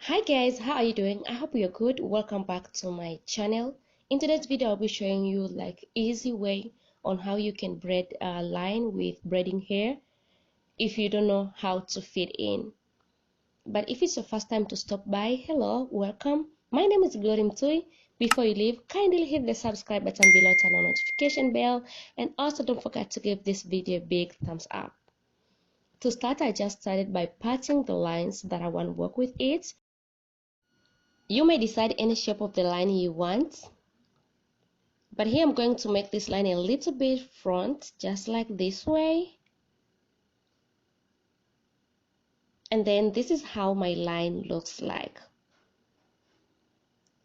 Hi guys, how are you doing? I hope you're good. Welcome back to my channel. In today's video I'll be showing you like easy way on how you can braid a line with braiding hair if you don't know how to feed in. But if it's your first time to stop by, hello, welcome. My name is Glory Mtui. Before you leave, kindly hit the subscribe button below, turn on notification bell, and also don't forget to give this video a big thumbs up. To start, I just started by parting the lines that I want to work with it. You may decide any shape of the line you want, but here I'm going to make this line a little bit front, just like this way. And then this is how my line looks like.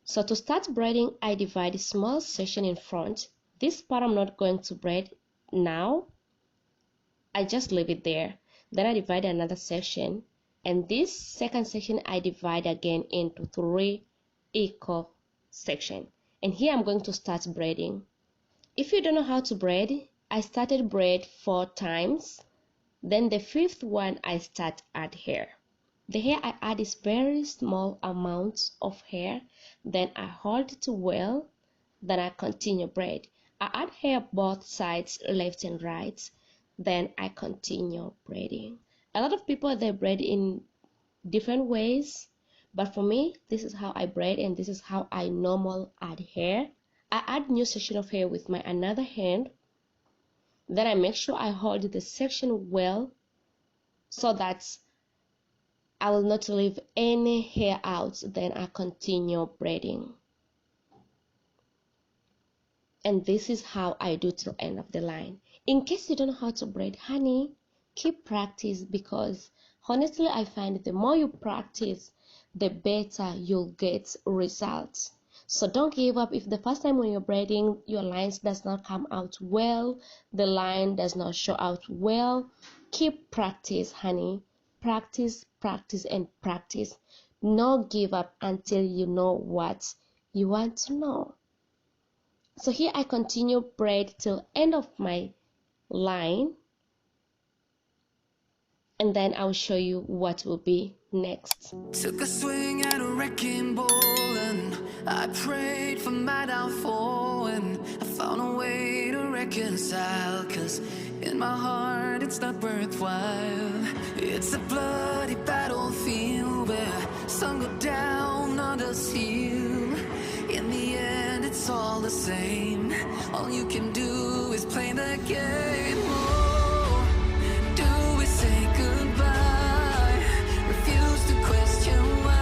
So to start braiding, I divide a small section in front. This part I'm not going to braid now. I just leave it there. Then I divide another section, and this second section I divide again into 3 equal sections. And here I'm going to start braiding. If you don't know how to braid, I started braid 4 times. Then the 5th one I start add hair. The hair I add is very small amounts of hair. Then I hold it well. Then I continue braid. I add hair both sides, left and right. Then I continue braiding. A lot of people, they braid in different ways, but for me, this is how I braid, and this is how I normal add hair. I add new section of hair with my another hand. Then I make sure I hold the section well so that I will not leave any hair out. Then I continue braiding. And this is how I do till end of the line. In case you don't know how to braid, honey, keep practice, because honestly I find the more you practice, the better you'll get results. So don't give up. If the first time when you're braiding your lines does not come out well, the line does not show out well, keep practice, honey. Practice, practice, and practice. No give up until you know what you want to know. So here I continue braid till end of my line, and then I'll show you what will be next. Took a swing at a wrecking ball and I prayed for my downfall, and I found a way to reconcile, 'cause in my heart it's not worthwhile. It's a bloody battlefield where some go down, others heal. In the end it's all the same. All you can do is play the game. Oh, do we say goodbye? Refuse to question why.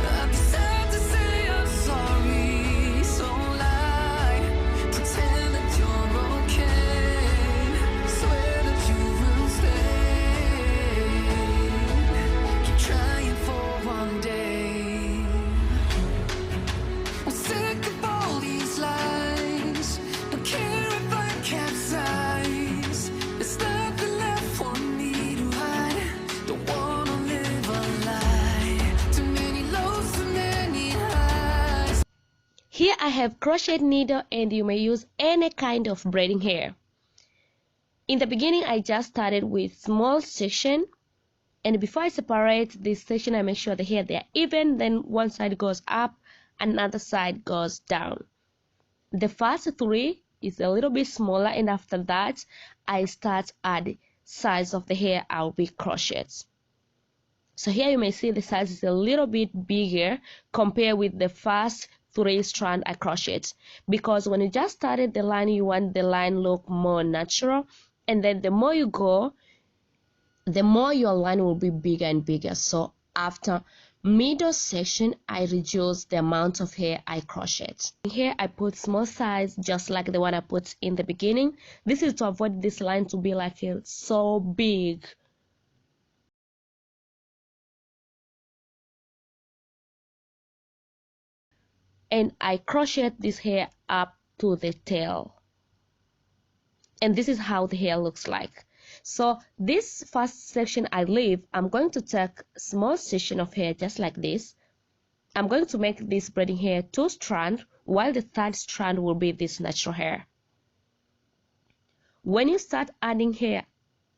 I've decided to say I'm sorry, so lie. Pretend that you're okay. Swear that you will stay. Keep trying for one day. I'm sick of all these lies. Don't care if I capsize. There's nothing left for me to hide. Don't wanna live a lie. Too many lows, too many highs. Here I have crocheted needle, and you may use any kind of braiding hair. In the beginning I just started with small section, and before I separate this section I make sure the hair they are even. Then one side goes up, another side goes down. The first 3 is a little bit smaller, and after that I start add size of the hair I'll be crocheted. So here you may see the size is a little bit bigger compared with the first 3 strand I crocheted, because when you just started the line you want the line look more natural, and then the more you go, the more your line will be bigger and bigger. So after middle section I reduce the amount of hair I crocheted. Here I put small size, just like the one I put in the beginning. This is to avoid this line to be like so big. And I crochet this hair up to the tail, and this is how the hair looks like. So this first section I leave, I'm going to take a small section of hair just like this. I'm going to make this braiding hair 2 strands, while the 3rd strand will be this natural hair. When you start adding hair,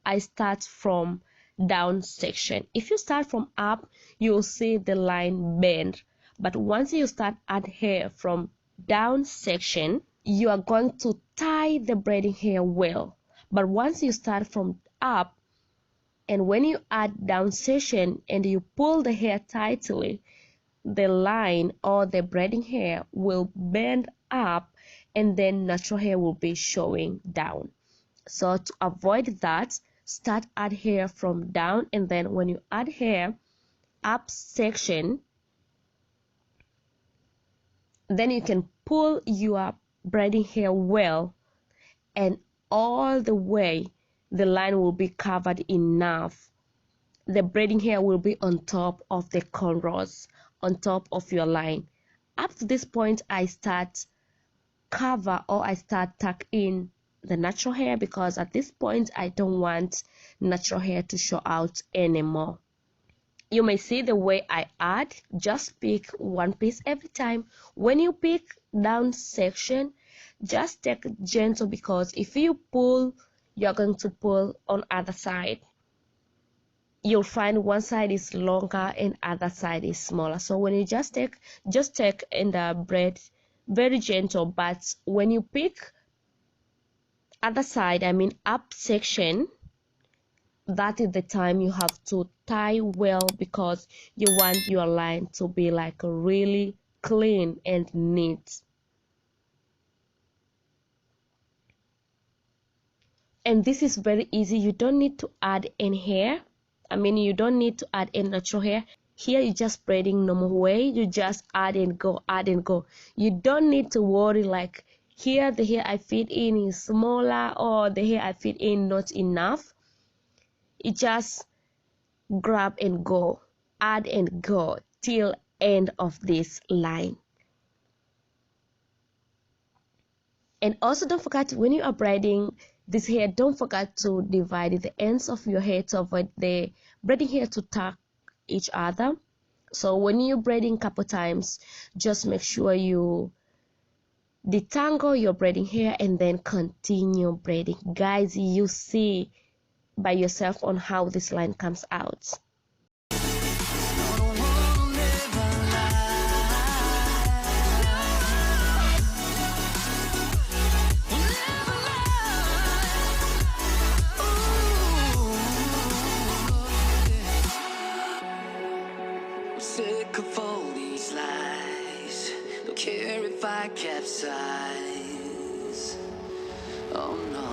I start from down section. If you start from up, you will see the line bend, but once you start add hair from down section, you are going to tie the braiding hair well. But once you start from up, and when you add down section and you pull the hair tightly, the line or the braiding hair will bend up and then natural hair will be showing down. So to avoid that, start add hair from down, and then when you add hair up section, then you can pull your braiding hair well, and all the way the line will be covered enough. The braiding hair will be on top of the cornrows, on top of your line. Up to this point, I start cover, or I start tuck in the natural hair, because at this point I don't want natural hair to show out anymore. You may see the way I add. Just pick one piece every time. When you pick down section, just take it gentle, because if you pull, you're going to pull on other side. You'll find one side is longer and other side is smaller. So when you just take and braid very gentle. But when you pick other side, I mean up section, that is the time you have to tie well, because you want your line to be like really clean and neat. And this is very easy. You don't need to add any hair. I mean, you don't need to add any natural hair. Here you're just braiding normal way. You just add and go, add and go. You don't need to worry like here the hair I feed in is smaller, or the hair I feed in not enough. You just grab and go, add and go till end of this line. And also don't forget, when you are braiding this hair, don't forget to divide the ends of your hair to avoid the braiding hair to tuck each other. So when you're braiding a couple times, just make sure you detangle your braiding hair and then continue braiding. Guys, you see by yourself on how this line comes out. Sick of all these lies. Don't care if I capsize. Oh no.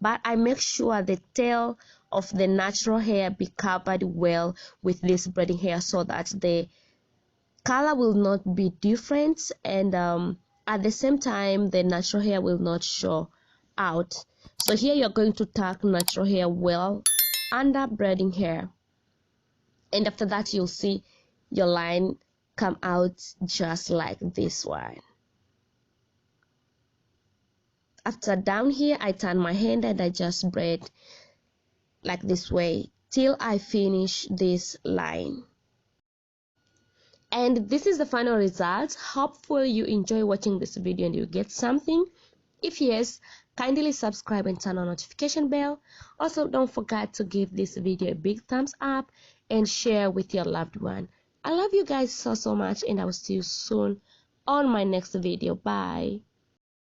But I make sure the tail of the natural hair be covered well with this braiding hair, so that the color will not be different, and at the same time the natural hair will not show out. So here you're going to tuck natural hair well under braiding hair, and after that you'll see your line come out just like this one. After down here, I turn my hand and I just braid like this way till I finish this line. And this is the final result. Hopefully you enjoy watching this video and you get something. If yes, kindly subscribe and turn on notification bell. Also, don't forget to give this video a big thumbs up and share with your loved one. I love you guys so much, and I will see you soon on my next video. Bye.